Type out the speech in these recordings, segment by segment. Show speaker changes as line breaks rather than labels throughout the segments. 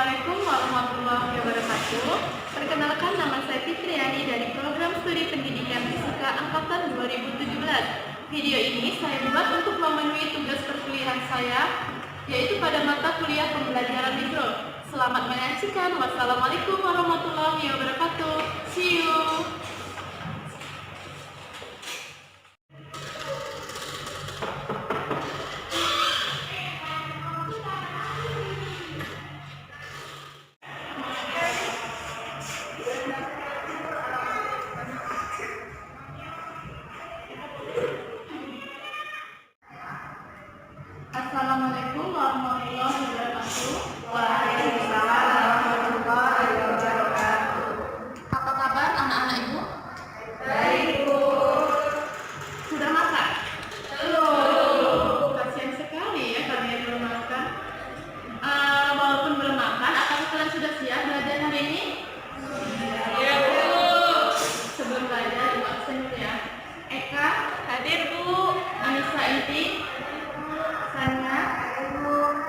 Assalamualaikum warahmatullahi wabarakatuh. Perkenalkan, nama saya Fitriani dari Program Studi Pendidikan Fisika Angkatan 2017. Video ini saya buat untuk memenuhi tugas perkuliahan saya, yaitu pada mata kuliah pembelajaran mikro. Selamat menyaksikan. Wassalamualaikum warahmatullahi wabarakatuh. See you. Assalamualaikum warahmatullahi wabarakatuh.
Waalaikumsalam warahmatullahi wabarakatuh.
Apa kabar anak-anak Ibu?
Baik, Bu.
Sudah makan? Belum. Kasihan sekali ya kalian belum makan. Walaupun belum makan, apakah kalian sudah siap belajar hari ini?
Ya, Bu.
Sebelum belajar, Ibu absen dulu ya. Eka,
Hadir, Bu.
Anissa Inti, Sanya,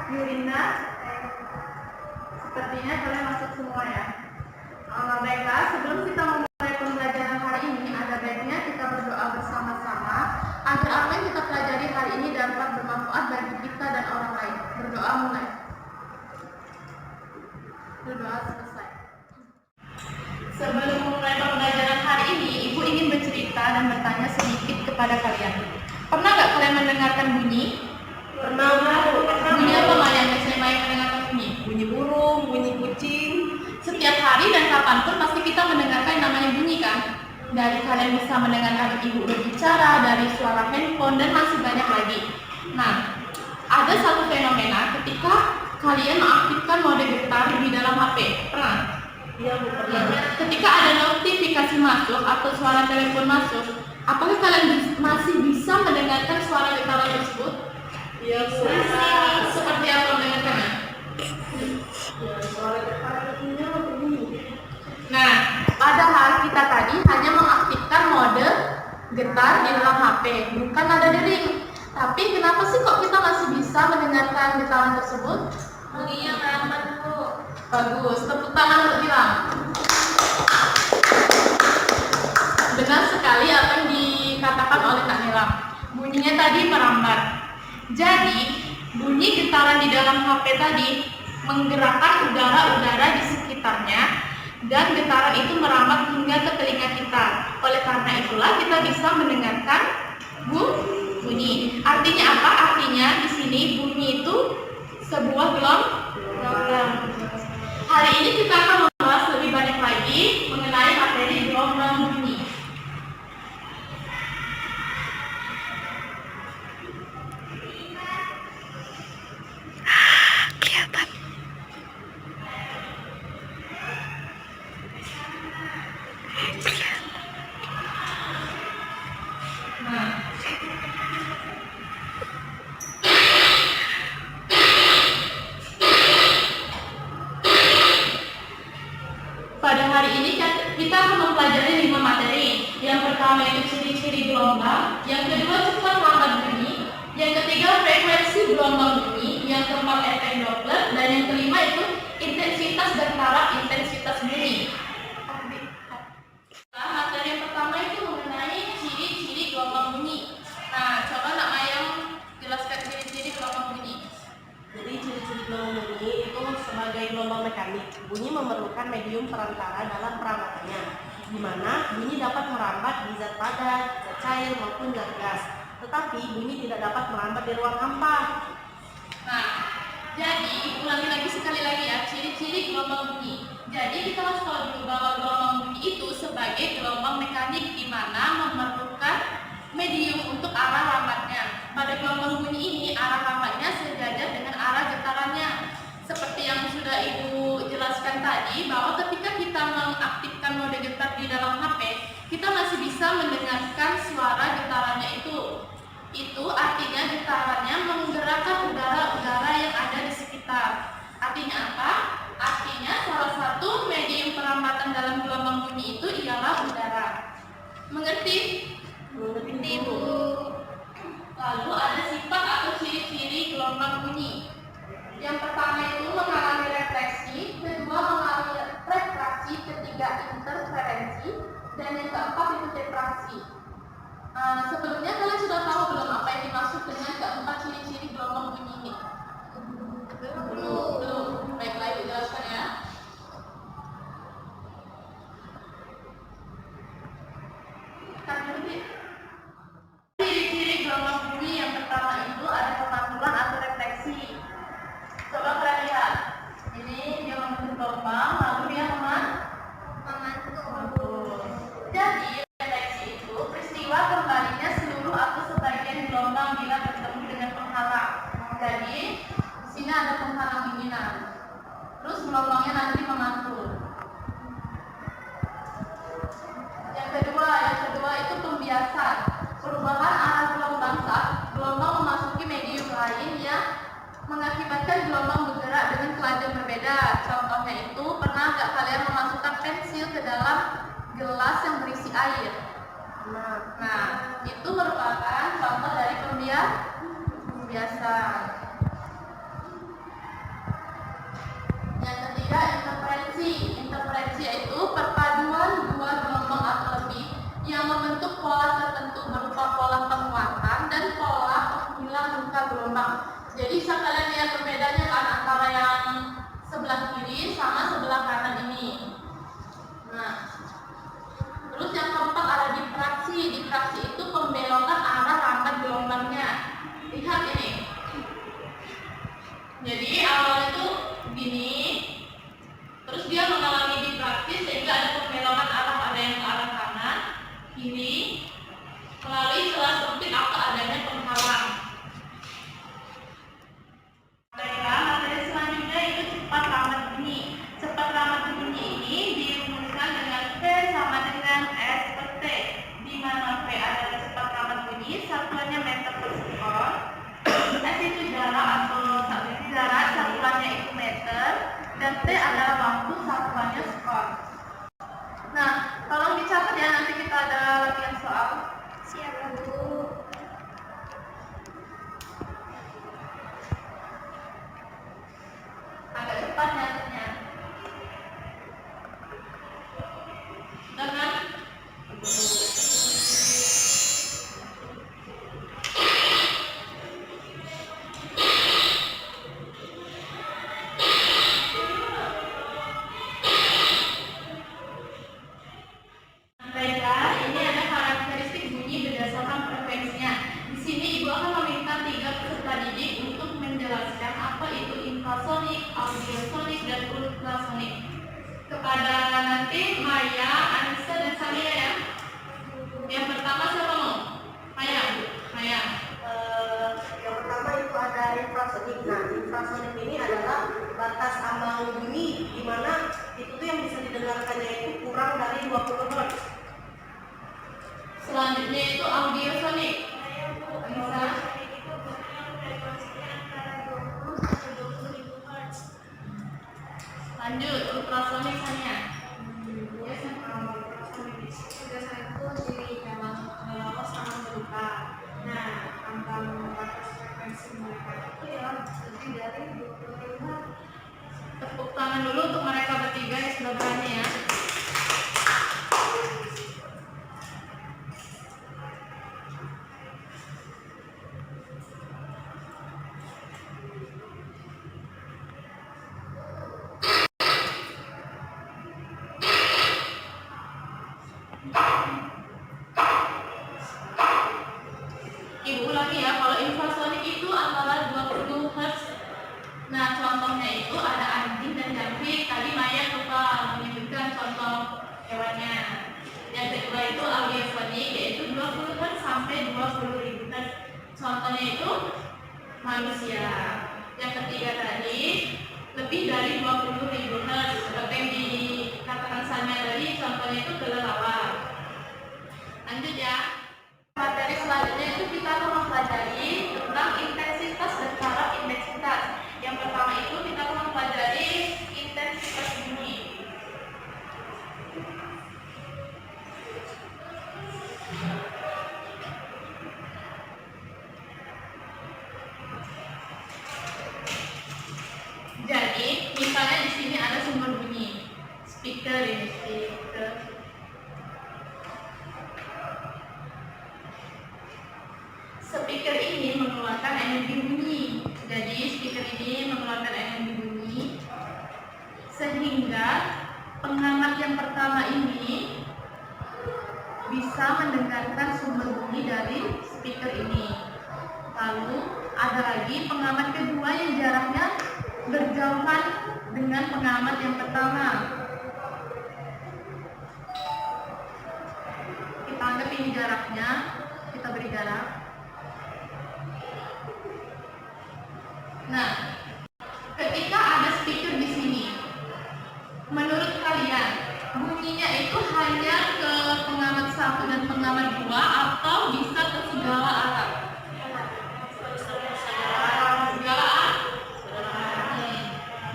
Yurinda. Sepertinya kalian masuk semua ya. Baiklah, sebelum kita memulai pembelajaran hari ini, ada baiknya kita berdoa bersama-sama agar apa yang kita pelajari hari ini dapat bermanfaat bagi kita dan orang lain. Berdoa mulai. Berdoa selesai. Sebelum memulai pembelajaran hari ini, Ibu ingin bercerita dan bertanya sedikit kepada kalian. Pernah nggak kalian mendengarkan bunyi?
Pernah, Bu.
Bunyi apa yang biasanya Maya mendengarkan bunyi?
Bunyi burung, bunyi kucing.
Setiap hari dan kapanpun pasti kita mendengarkan yang namanya bunyi kan? Dari kalian bisa mendengarkan ibu berbicara, dari suara handphone, dan masih banyak lagi. Nah, ada satu fenomena ketika kalian mengaktifkan mode getar di dalam HP. Pernah?
Iya, Bu, pernah.
Ketika ada notifikasi masuk atau suara telepon masuk, apakah kalian masih bisa mendengarkan suara getaran tersebut?
Iya, Bu.
Seperti apa mendengarkannya?
Ya, suara getarnya bunyi.
Nah, padahal kita tadi hanya mengaktifkan mode getar di dalam HP, bukan ada dering. Tapi kenapa sih kok kita masih bisa mendengarkan getaran tersebut?
Bunyinya merambat, Bu.
Bagus, tepuk tangan untuk bilang. Benar sekali apa yang dikatakan oleh Kak Nilam. Bunyinya tadi merambat. Jadi, bunyi getaran di dalam HP tadi menggerakkan udara-udara di sekitarnya dan getaran itu merambat hingga ke telinga kita. Oleh karena itulah kita bisa mendengarkan bunyi. Artinya apa? Artinya di sini bunyi itu sebuah gelombang. Hari ini kita akan membahas lebih banyak lagi mengenai materi gelombang bunyi. Nah, pada hari ini kita akan mempelajari 5 materi. Yang pertama itu ciri-ciri gelombang, yang kedua cepat lambat bunyi, yang ketiga frekuensi gelombang bunyi, yang keempat efek Doppler, dan yang kelima itu intensitas dan taraf intensitas bunyi. Nah, materi yang pertama itu mengenai ciri-ciri gelombang bunyi. Nah, coba Nak Mayang jelaskan ciri-ciri gelombang bunyi.
Jadi ciri-ciri gelombang bunyi itu sebagai gelombang mekanik. Bunyi memerlukan medium perantara dalam perabatannya, di mana bunyi dapat merambat di zat padat, zat cair maupun zat gas. Tetapi bunyi tidak dapat merambat di ruang hampa.
Nah, jadi ulangi lagi sekali lagi ya, ciri-ciri gelombang bunyi. Jadi kita harus tahu dulu bahwa gelombang bunyi itu sebagai gelombang mekanik di mana memerlukan medium untuk arah lambatnya. Pada gelombang bunyi ini arah lambatnya sejajar dengan arah getarannya. Seperti yang sudah Ibu jelaskan tadi, bahwa ketika kita mengaktifkan mode getar di dalam HP, kita masih bisa mendengarkan suara getarannya itu. Itu artinya getarannya menggerakkan udara-udara yang ada di sekitar. Artinya apa? Artinya salah satu medium perambatan dalam gelombang bunyi itu ialah udara. Mengerti?
Mengerti, Bu.
Lalu ada sifat atau ciri-ciri gelombang bunyi. Yang pertama itu mengalami refleksi, gelas yang berisi air. Nah, itu merupakan contoh dari pembiasan. Yang ketiga, interferensi. Interferensi yaitu perpaduan dua gelombang atau lebih yang membentuk pola tertentu berupa pola penguatan dan pola penghilang muka gelombang. Jadi sekalian lihat perbedaannya kan antara yang sebelah kiri sama sebelah kanan ini. Nah, terus yang keempat ada difraksi. Difraksi itu pembelokan arah rambat gelombangnya. Lihat ini. Jadi awal itu gini, terus dia mengalami difraksi sehingga ada pembelokan arah, ada yang ke arah kanan, kiri, melalui celah sempit atau adanya penghalang. Baiklah, materi selanjutnya itu cepat rambat bunyi. Cepat rambat bunyi ini dirumuskan dengan V sama dengan S per T, di mana V adalah cepat rambat bunyi, satuannya meter per sekon, S itu jarak atau jarak, satuannya itu meter, dan T adalah waktu, satuannya sekon. Nah, tolong dicatat ya, nanti kita ada latihan soal.
Siap, Bu.
Agak cepat nyatetnya. Dengan baiklah, ini ada karakteristik bunyi berdasarkan frekuensinya. Di sini Ibu akan meminta 3 peserta didik untuk menjelaskan apa itu infrasonik, audiosonik, dan ultrasonik. Kepada nanti Maya, Anissa, dan Samia ya. Yang pertama siapa mau? Maya, Bu. Maya.
Yang pertama itu ada infrasonik. Nah, infrasonik ini adalah batas ambang bunyi di mana itu tuh yang bisa didengarkannya itu kurang dari 20 Hz.
Selanjutnya itu audiosonik. Anissa. Lanjut, ultrasonik Sania.
Nah, ambang batas frekuensi mereka itu ya lebih dari 25.
Tepuk tangan dulu untuk mereka bertiga yang sudah berani ya. Ibu ulangi ya, kalau infrasonik itu antara 20 Hz. Nah, contohnya itu ada anjing dan jangkrik. Tadi Maya lupa menyebutkan contoh hewannya. Yang kedua itu audiofonik, yaitu 20 Hz sampai 20.000 Hz. Contohnya itu manusia. Yang ketiga tadi lebih dari 20.000 Hz. Seperti yang dikatakan Sanya tadi, contohnya itu kelelawar. Lanjut ya. Materi selanjutnya itu kita akan mempelajari tentang intensitas dan cara intensitas. Yang pertama itu kita akan mempelajari intensitas bunyi. Jadi, misalnya di sini ada sumber bunyi, speaker ini, speaker. Speaker ini mengeluarkan energi bunyi. Jadi speaker ini mengeluarkan energi bunyi sehingga pengamat yang pertama ini bisa mendengarkan sumber bunyi dari speaker ini. Lalu ada lagi pengamat kedua yang jaraknya berjauhan dengan pengamat yang pertama. Kita anggap ini jaraknya, kita beri jarak. Nah, ketika ada speaker di sini, menurut kalian bunyinya itu hanya ke pengamat 1 dan pengamat 2 atau bisa ke segala arah? Segala arah.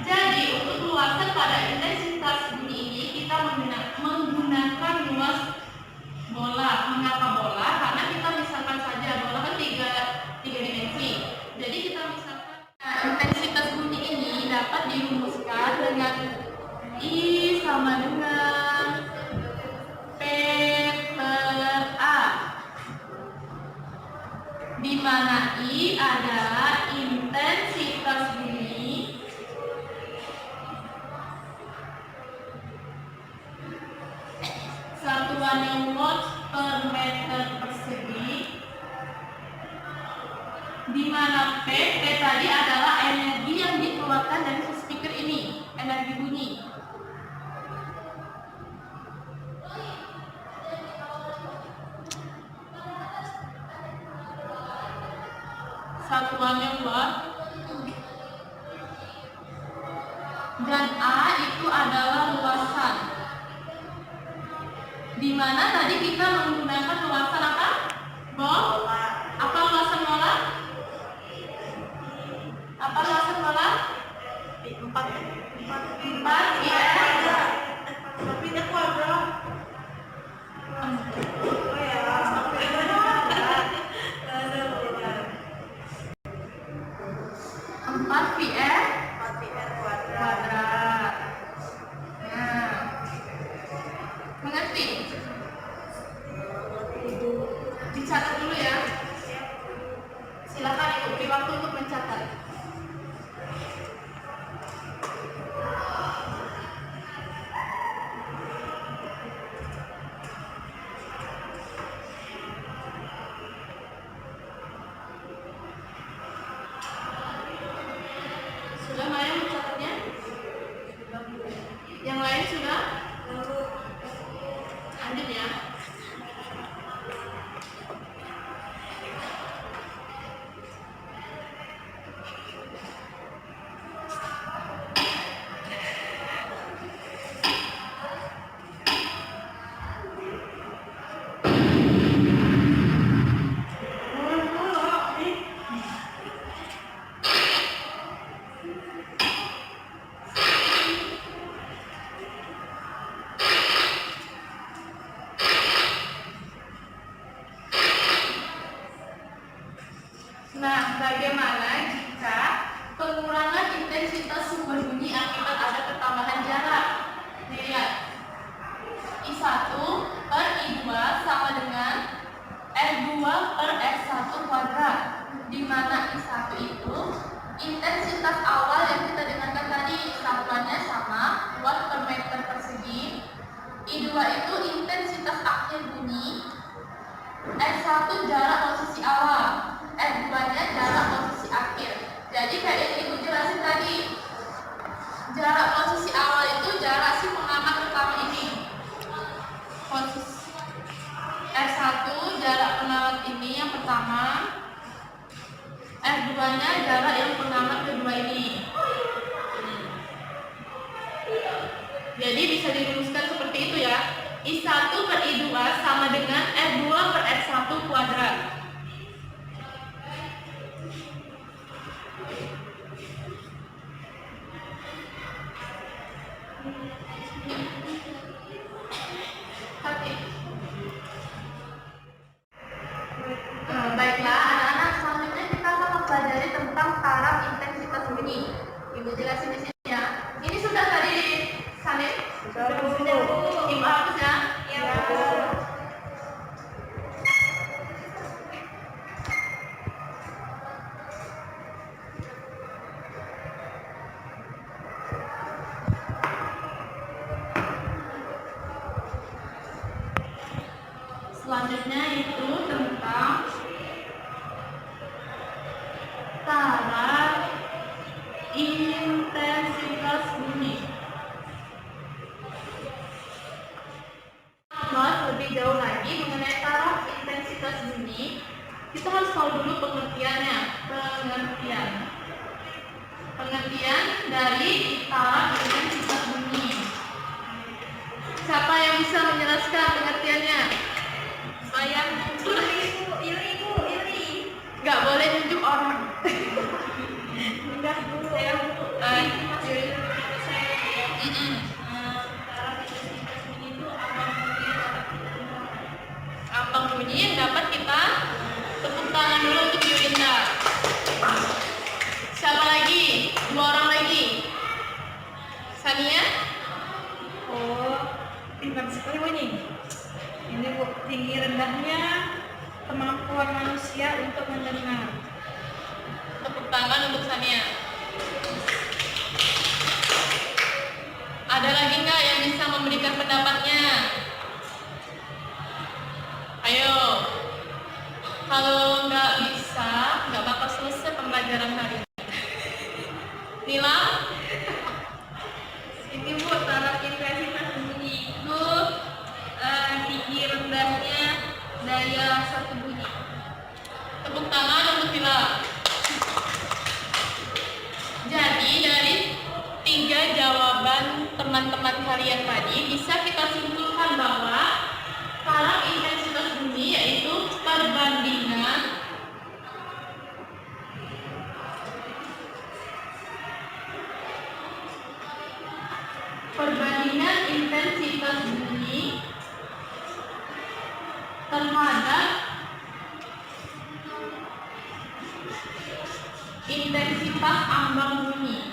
Jadi untuk luasan pada intensitas bunyi ini kita menggunakan dengan I sama dengan P per A, di mana I adalah intensitas bunyi satuannya watt per meter persegi, di mana P tadi adalah energi yang dikeluarkan dari si speaker ini, energi bunyi. Satuannya watt, dan A itu adalah luasan, di mana tadi kita menggunakan luasan apa? Volt. Apa luasan molar? Apa luasan molar?
4
ya.
tapi dia kuadrat. Oh ya, sampai
Empat VR
4 PR kuadrat.
kuadrat. Nah, mengerti? Dicatat dulu ya. Silakan Ibu beri waktu untuk mencatat. Sudah Maya mencatatnya? Yang lain sudah? Lanjut ya. Nah, bagaimana jika pengurangan intensitas sumber bunyi akibat ada pertambahan jarak? Lihat, I1 per I2 sama dengan R2 per R1 kuadrat, di mana I1 itu intensitas awal yang kita dengarkan tadi, satuannya sama, watt per meter persegi. I2 itu intensitas akhir bunyi, R1 jarak posisi awal, R2-nya jarak posisi akhir. Jadi kayak yang Ibu jelasin tadi, jarak posisi awal itu jarak si pengamat pertama ini. Posisi R1 jarak pengamat ini yang pertama, R2-nya jarak yang pengamat kedua ini. Jadi bisa dirumuskan seperti itu ya. I1 per I2 sama dengan R2 per R1 kuadrat. Oke. Baiklah anak-anak, selanjutnya kita akan mempelajari tentang taraf intensitas bunyi. Ibu jelasin di sini ya. Ini sudah tadi salin?
Sudah.
Ibu hapus ya?
Ya.
Selanjutnya itu tentang taraf intensitas bunyi. Lebih jauh lagi mengenai taraf intensitas bunyi, kita harus tahu dulu pengertiannya. Pengertian dari taraf intensitas bunyi. Siapa yang bisa menjelaskan pengertiannya? Saya
Iri.
nggak boleh nunjuk orang.
Udah dulu ya.
Ambang bunyi yang dapat kita tepuk tangan dulu untuk Yurinda. Siapa lagi? 2 orang lagi. Sania?
Oh, pintar sekali Bu ini. Ini Bu, tinggi rendahnya kemampuan manusia untuk mendengar.
Tepuk tangan untuk Sania. Ada lagi nggak yang bisa memberikan pendapatnya? Ayo. Kalau nggak bisa, nggak bakal selesai pembelajaran hari ini. Nila?
Ini Bu, taraf intensitas bunyi itu tinggi rendahnya daya satu bunyi.
Tepuk tangan untuk Nila. Jadi dari 3 jawaban teman-teman kalian tadi bisa kita simpulkan bahwa taraf intensitas bunyi yaitu perbandingan intensitas bunyi terhadap intensitas ambang bunyi.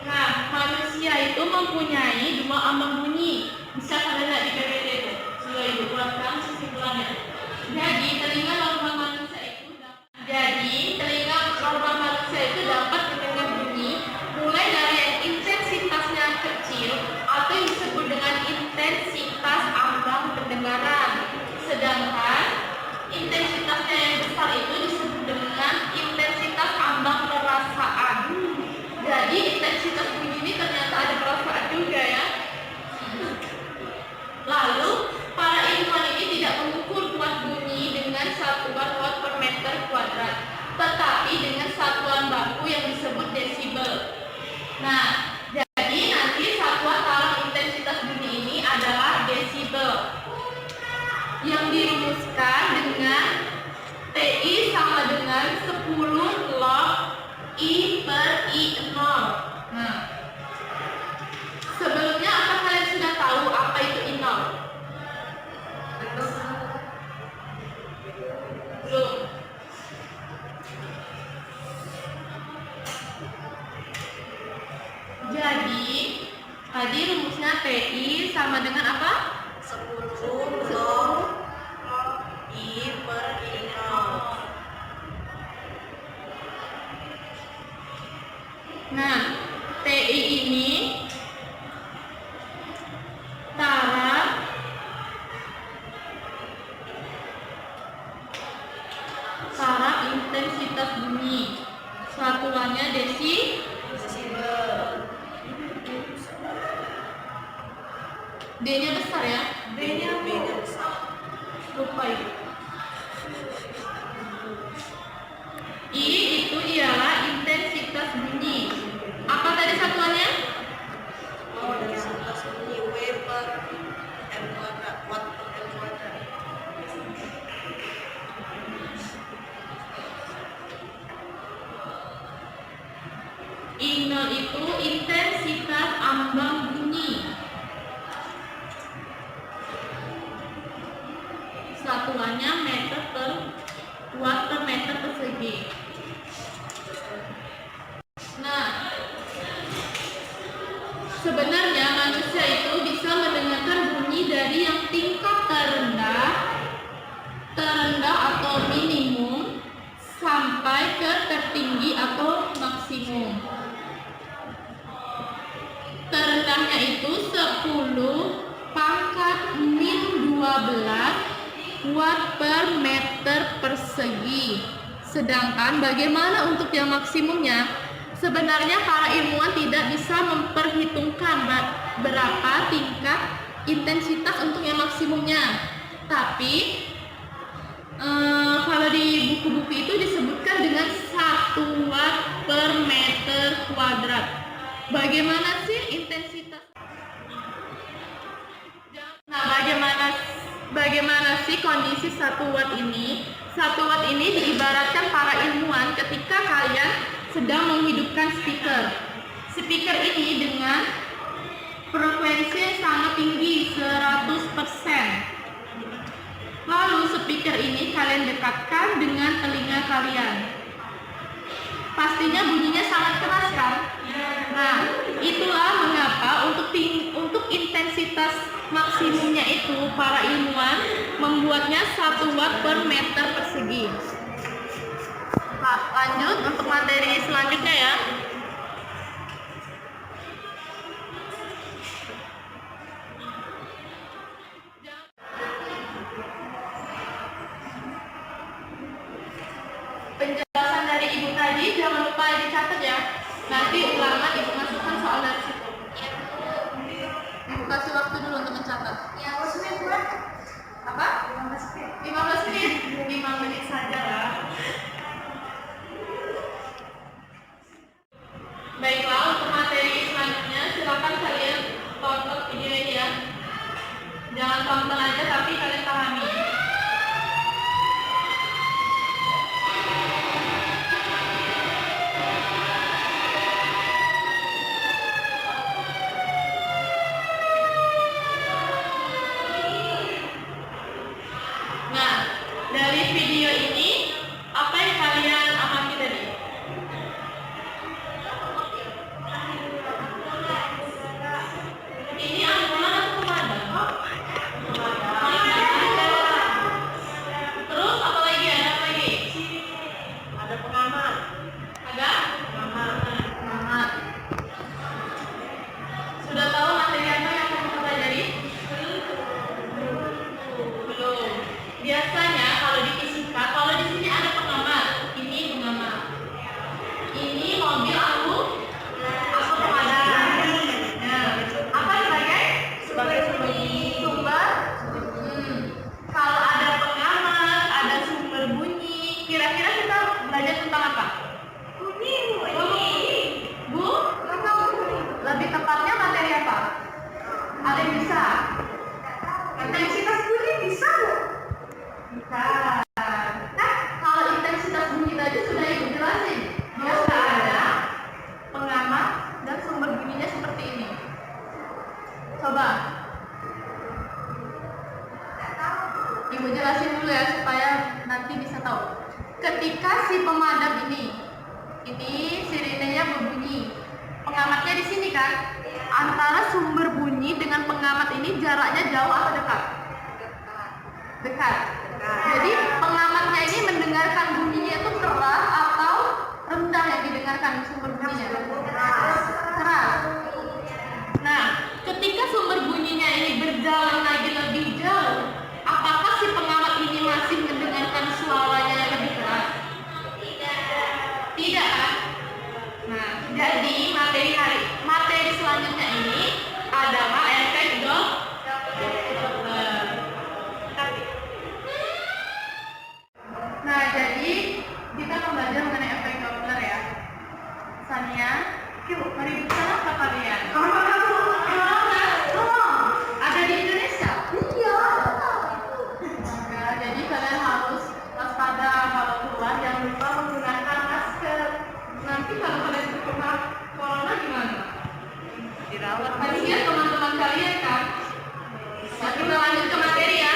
Nah, manusia itu mempunyai 2 ambang bunyi. Bisa kalian lihat di PPT itu. Sudah Ibu buatkan kesimpulannya. Jadi, telinga normal manusia itu dapat mendengar bunyi mulai dari yang intensitasnya kecil atau yang disebut dengan intensitas ambang pendengaran. Sedangkan intensitasnya yang besar itu disebut dengan intensitas ambang perasaan. Jadi intensitas bunyi ini ternyata ada perasaan juga ya. Lalu para ilmuwan ini tidak mengukur kuat bunyi dengan satuan watt per meter kuadrat, tetapi dengan satuan baku yang disebut desibel. Nah, jadi nanti satuan taraf intensitas bunyi ini adalah desibel yang dirumuskan dengan TI sama dengan 10 log I per I0. Nah, sebelumnya apa kalian sudah tahu apa itu I0? Belum. Jadi, tadi rumusnya TI sama dengan apa?
10 log I per I0.
Nah, TI ini taraf intensitas bunyi. Satuannya desibel. D-nya besar ya?
B-nya besar.
Lupa itu. I itu ialah intensitas bunyi. Apa tadi satuannya?
Oh, intensitas bunyi W per M kuadrat, watt per M kuadrat.
I0 itu intensitas ambang bunyi. Satuannya meter per watt per meter persegi. Nah, sebenarnya manusia itu bisa mendengarkan bunyi dari yang tingkat terendah atau minimum sampai ke tertinggi atau maksimum. Terendahnya itu 10 pangkat min 12 watt per meter persegi. Sedangkan bagaimana untuk yang maksimumnya? Sebenarnya para ilmuwan tidak bisa memperhitungkan berapa tingkat intensitas untuk yang maksimumnya. Tapi kalau di buku-buku itu disebutkan dengan 1 watt per meter kuadrat. Bagaimana sih intensitas? Nah, bagaimana sih kondisi 1 watt ini? 1 watt ini diibaratkan para ilmuwan ketika kalian sedang menghidupkan speaker. Speaker ini dengan frekuensi yang sangat tinggi, 100%. Lalu speaker ini kalian dekatkan dengan telinga kalian. Pastinya bunyinya sangat keras kan? Nah, itulah mengapa untuk intensitas maksimumnya itu para ilmuwan membuatnya 1 watt per meter persegi. Nah, lanjut untuk materi selanjutnya ya. Penjelasan dari ibu tadi jangan lupa dicatat ya. Nanti ulangan ibu masukkan soal dari situ. Ibu kasih waktu dulu untuk mencatat.
Ya, maksudnya buat
Apa? 15 menit. 5 menit saja lah. Baiklah, untuk materi selanjutnya silakan kalian tonton video ini ya. Jangan tonton aja tapi kalian pahami. Nah, dari video ini apa yang kalian amati tadi? Ini ambulan atau pemadam? Terus apa lagi? Ada apa lagi?
Ada pengamat.
Ada? Pengamat. Sudah tahu materi apa yang kamu pelajari? Belum. Biasanya kalau di fisika, kalau di sini ada pengamat. Ini pengamat. Ini mobil aku pemadam. Nah, apa sebagai sumber? Kalau ada pengamat, ada sumber bunyi. Kira-kira kita belajar tentang apa? Bunyi. Bu? Lebih tepatnya materi apa? Ada yang bisa? Intensitas bunyi bisa nggak? Bisa. Nah, kalau intensitas bunyi tadi sudah ibu jelasin. Biasa ada pengamat dan sumber bunyinya seperti ini. Coba. Ibu jelasin dulu ya supaya nanti bisa tahu. Ketika si pemadam ini sirenenya berbunyi. Pengamatnya di sini kan? Antara sumber bunyi dengan pengamat ini jaraknya jauh atau dekat? Dekat. Jadi pengamatnya ini mendengarkan bunyinya itu keras atau rendah yang didengarkan sumber bunyinya? Keras. Nah, ketika sumber bunyinya ini berjalan lagi lebih jauh, apakah si pengamat ini masih mendengarkan suaranya yang lebih keras? Tidak kan? Nah, jadi materi selanjutnya ini adalah efek Doppler. Nah, jadi kita akan belajar mengenai efek Doppler ya. Sania, yuk mari kita apa kalian? Ada di Indonesia? Iya. Nah, jadi kalian harus waspada kalau keluar, jangan lupa menggunakan masker. Nanti kalau kalian terkena corona gimana?
Dirawat.
Kasihan teman-teman kalian kan? Nah, kita lanjut ke materi ya.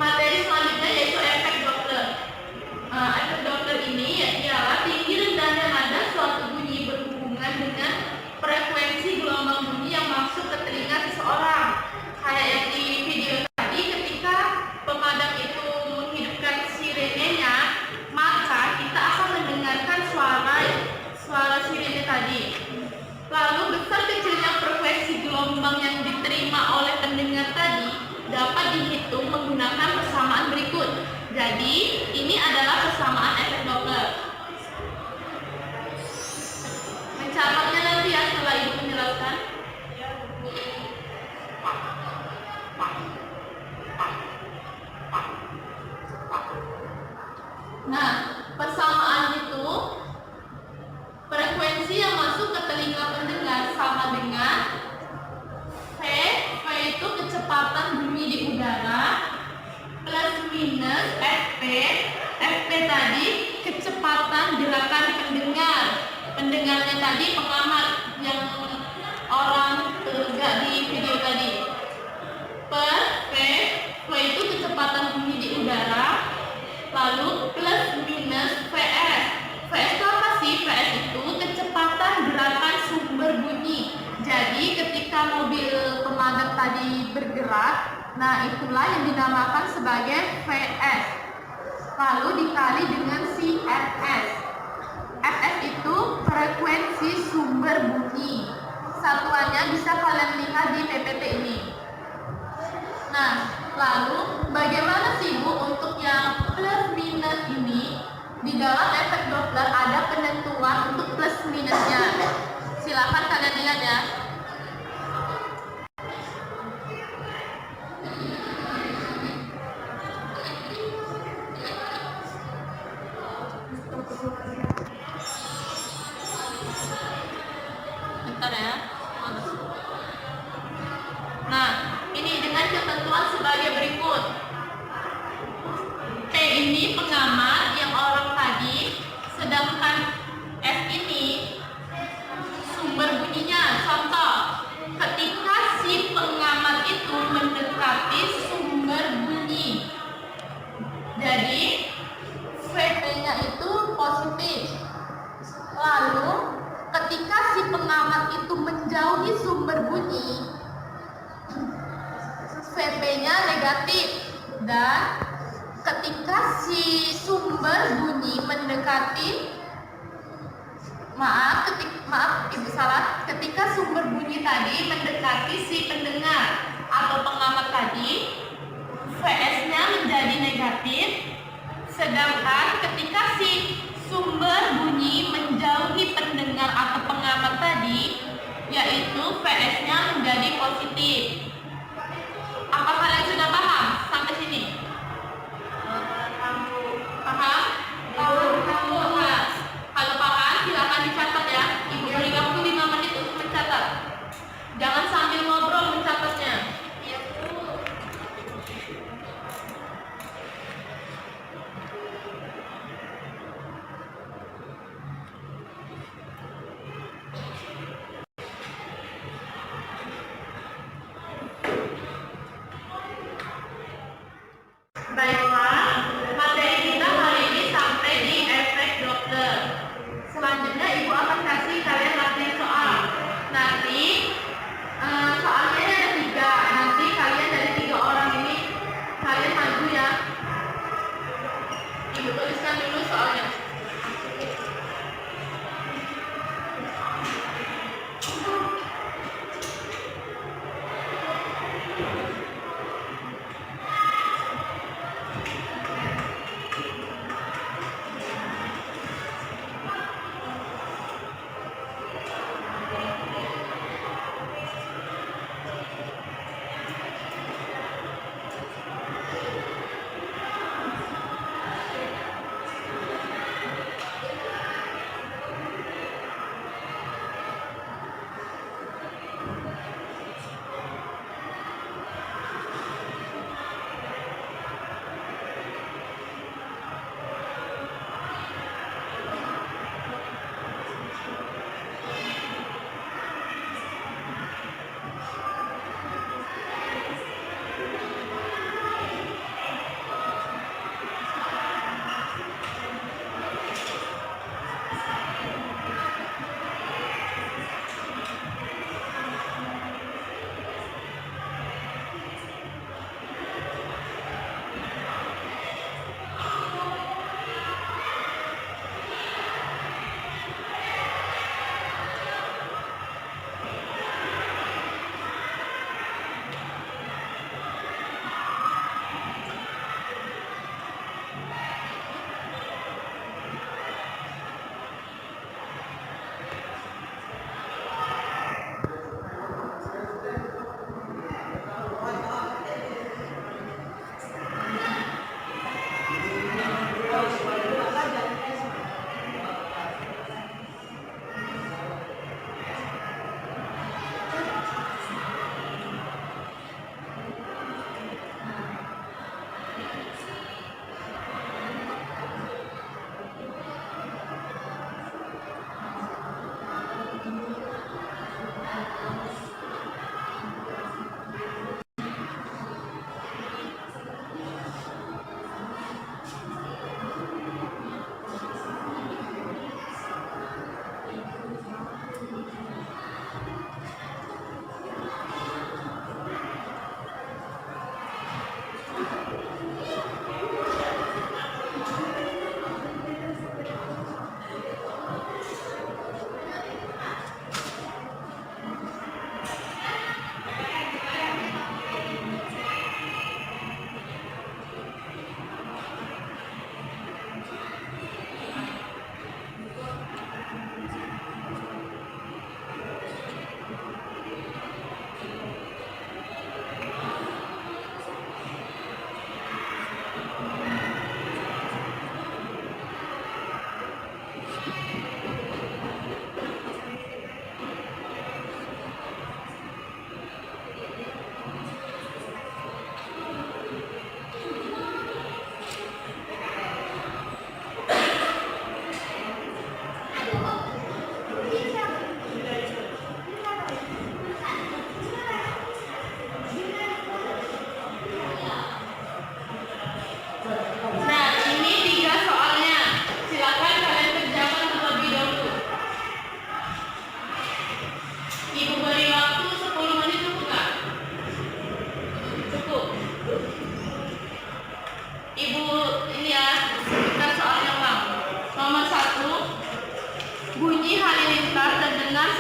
Materi selanjutnya yaitu efek Doppler. Efek Doppler ini ialah tinggi rendahnya nada suatu bunyi berhubungan dengan frekuensi gelombang bunyi yang masuk ke telinga seseorang. Kayak yang di video tadi, ketika pemadam itu menghidupkan sirenenya, maka kita akan mendengarkan suara sirene tadi. Lalu besar kecilnya frekuensi gelombang yang diterima oleh pendengar tadi dapat dihitung menggunakan persamaan berikut. Jadi, ini adalah persamaan efek Doppler. Mencatatnya nanti ya setelah ibu menjelaskan. Nah, persamaan itu frekuensi yang masuk ke telinga pendengar sama dengan V itu kecepatan bunyi di udara, plus minus FP tadi kecepatan gerakan pendengar. Pendengarnya tadi pengamat yang orang tegak di video tadi. Per V itu kecepatan bergerak, nah itulah yang dinamakan sebagai Vs. Lalu dikali dengan si Fs. Fs itu frekuensi sumber bunyi. Satuannya bisa kalian lihat di PPT ini. Nah, lalu bagaimana sih Bu untuk yang plus minus ini? Di dalam efek Doppler ada penentuan untuk plus minusnya. Silakan kalian lihat ya. Bentar ya. Nah, ini dengan ketentuan sebagai berikut. P ini pengamat yang orang tadi, sedangkan F ini sumber bunyinya. Contoh, ketika si pengamat itu mendekati sumber bunyi, jadi VP-nya itu positif. Lalu ketika si pengamat itu menjauhi sumber bunyi, VP-nya negatif. Dan ketika si sumber bunyi mendekati, ketika sumber bunyi tadi mendekati si pendengar atau pengamat tadi, Vs-nya menjadi negatif. Sedangkan ketika si sumber bunyi menjauhi pendengar atau pengamat tadi, yaitu Vs-nya menjadi positif. Apa kalian sudah paham sampai sini? Paham? Paham. Nah, kalau paham silakan dicatat ya. Ibu beri waktu 5 menit untuk mencatat. Jangan sambil ngobrol mencatatnya. Baiklah, materi kita hari ini sampai di efek Doppler. Selanjutnya Ibu akan kasih kalian latihan soal. Nanti soalnya ada 3. Nanti kalian dari 3 orang ini kalian maju ya. Ibu tuliskan dulu soalnya.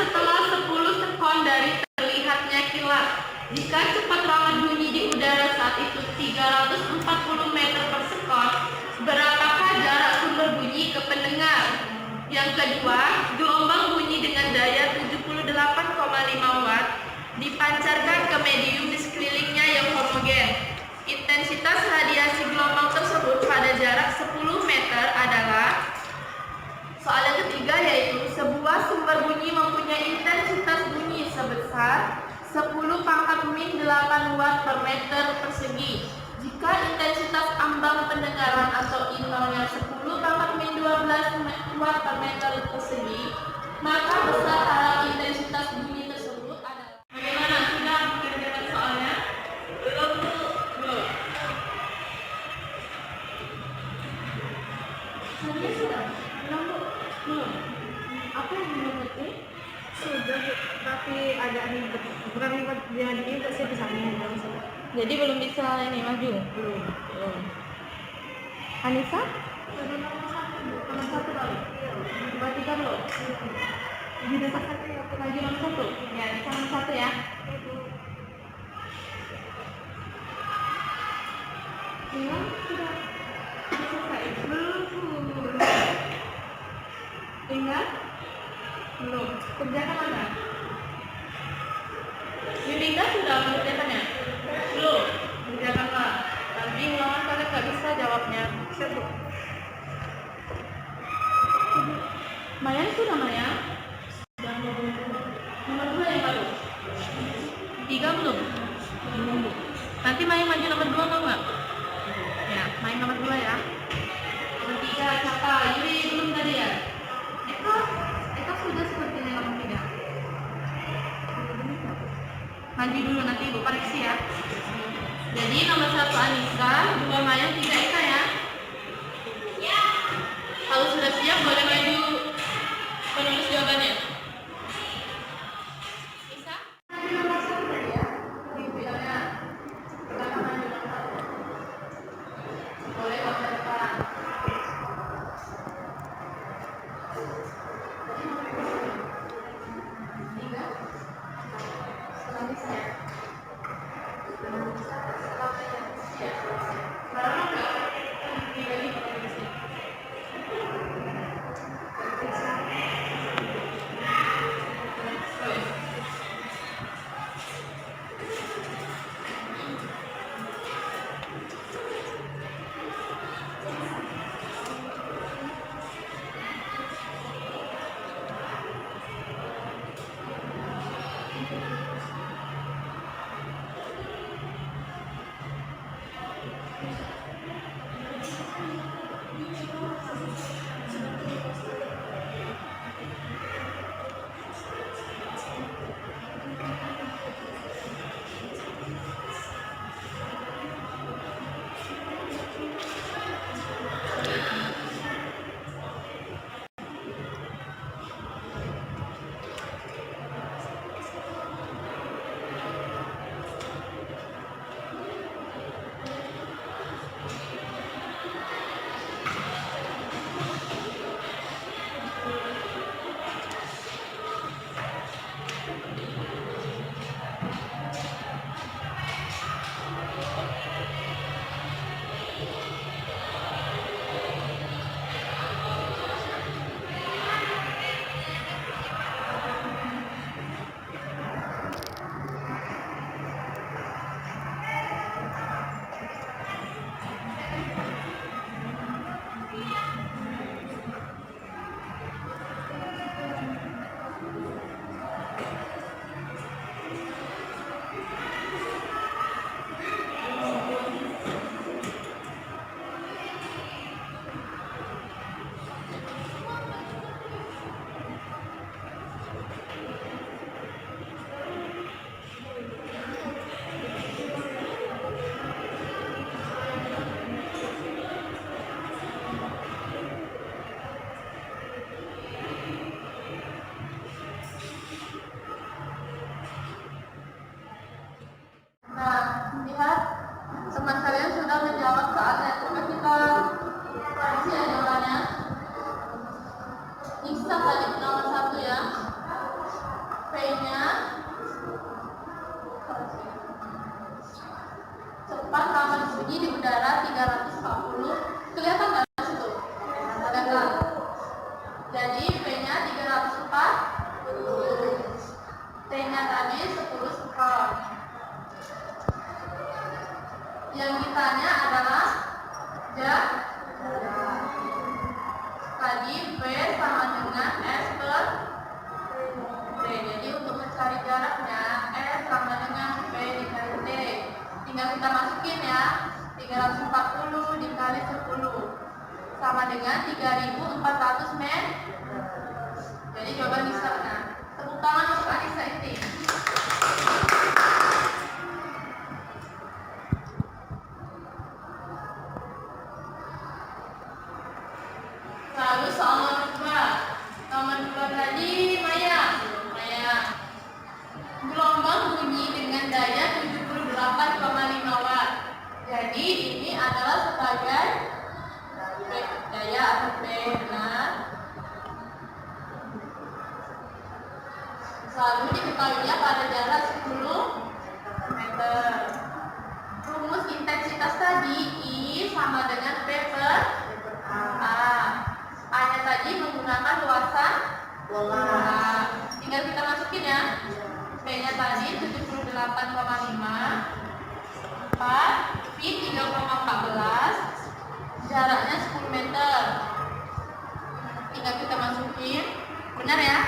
setelah 10 sekon dari terlihatnya kilat. Jika cepat ramad bunyi di udara saat itu 340 meter per sekon, berapakah jarak sumber bunyi ke pendengar? Yang kedua, gelombang bunyi dengan daya 78,5 watt dipancarkan ke medium di sekelilingnya yang homogen. Intensitas radiasi gelombang tersebut pada jarak 10 meter adalah. Soal yang ketiga yaitu sebuah sumber bunyi mempunyai intensitas bunyi sebesar 10 pangkat min 8 watt per meter persegi. Jika intensitas ambang pendengaran atau I0-nya 10 pangkat min 12 watt per meter persegi, maka besaran intensitas bunyi tersebut adalah. Bagaimana? Sudah mengerjakan soalnya? Belum. Saya sudah. Belum. Apa yang mengerti?
Sudah, tapi agak ribet. Bukan ribet, jadi ribet sih pisahnya.
Jadi belum bisa ini maju.
Belum.
Anissa?
Nomor satu kali.
Nomor 3 belum?
Di dasar satu ya.
Maju nomor 1. Ya, Anissa nomor 1 ya.
Bilang sudah selesai. Belum.
Ingat?
Belum.
Kerjakan mana? Yulinda sudah mengerjakannya? Belum. Kerjakanlah. Nanti ulangan kalian nggak bisa jawabnya.
Satu.
Maya sudah Maya? Nomor 2 yang baru? 3 belum? Nanti Maya maju nomor 2 mau nggak? Ya, main nomor 2 ya. Nomor 3 siapa? Yuri belum tadi ya? Eka sudah sepertinya nomor 3. Maju dulu nanti ibu koreksi ya. Jadi nomor 1 Anissa, 2 Maya, 3 Eka ya. Kalau sudah siap boleh maju penulis jawabannya. Bisa? Maju nomor 1 tadi ya. Dibilangnya. Kita maju nomor 1. sama dengan 3.400 meter. Jadi jawaban bisa benar. Tepuk tangan untuk Anissa ini. Lalu soal nomor 2. Nomor 2 tadi Maya. Gelombang bunyi dengan daya 78,5 watt. Jadi ini adalah sebagai daya atau P, benar. Selalu diketahuinya pada jarak 10 meter. Rumus intensitas tadi I sama dengan P per A. A-nya tadi menggunakan luasan bola. Tinggal kita masukin ya. P-nya tadi 78,5, 4, V 3,14, jaraknya 10 meter. Tinggal kita masukin. Benar ya?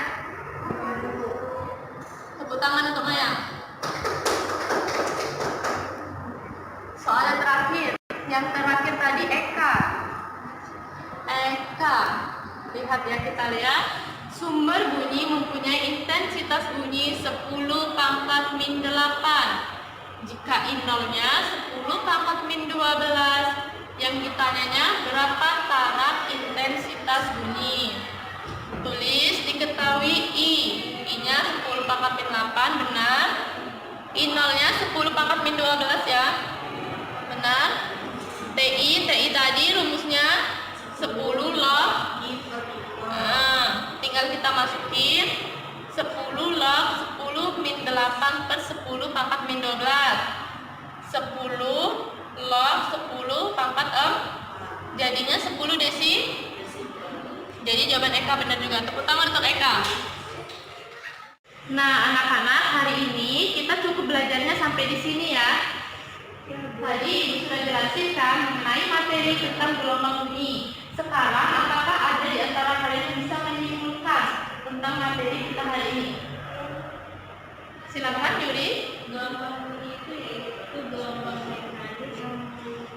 Tepuk tangan untuk Maya. Soal yang terakhir. Yang terakhir tadi Eka. Lihat ya, kita lihat. Sumber bunyi mempunyai intensitas bunyi 10 pangkat min 8. Jika I0-nya 10 pangkat min 12, yang ditanyanya berapa taraf intensitas bunyi. Tulis, diketahui I-nya 10 pangkat min 8, benar. I0-nya 10 pangkat min 12 ya, benar. TI tadi rumusnya 10 log. Nah, tinggal kita masukin 10 log 10 min 8 per 10 pangkat min 12. 10 log 10 pangkat 4. Jadinya 10 desi. Jadi jawaban Eka benar juga. Tepuk tangan untuk Eka. Nah, anak-anak, hari ini kita cukup belajarnya sampai di sini ya. Tadi Ibu sudah jelaskan mengenai materi tentang gelombang bunyi. Sekarang, apakah ada di antara kalian yang bisa menyimpulkan tentang materi kita hari ini? Silakan, Yuri.
Gelombang bunyi itu yaitu gelombang mekanis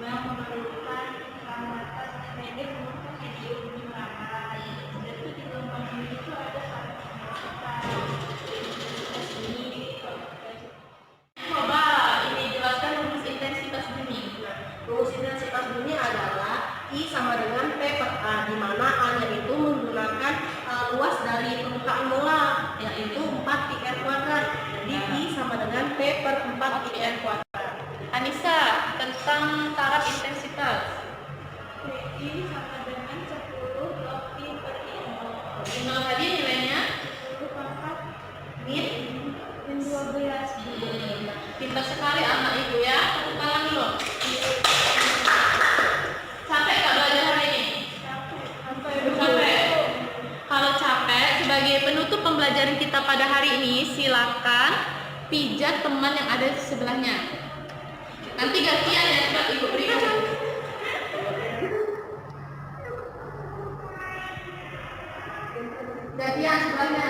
yang memerlukan keselamatan pendek untuk medium merambat. Jadi di gelombang bunyi itu ada
Coba ini jelaskan rumus intensitas bunyi.
Rumus intensitas bunyi adalah I sama dengan P per A, di mana A-nya itu menggunakan luas dari permukaan bola, yaitu 4 pi r kuadrat. Jadi I sama dengan P per 4 pi r kuadrat.
Anissa, tentang taraf intensitas.
I sama dengan 10 log pi per I0.
I0 tadi nilainya
10 pangkat
min
min 12.
Pintar sekali anak ibu ya. Tepuk tangan dulu. Capek nggak belajar hari ini? Capek. Kalau capek, sebagai penutup pembelajaran kita pada hari ini, silakan pijat teman yang ada di sebelahnya. Nanti gantian ya, coba ibu berikan. Gantian sebelahnya.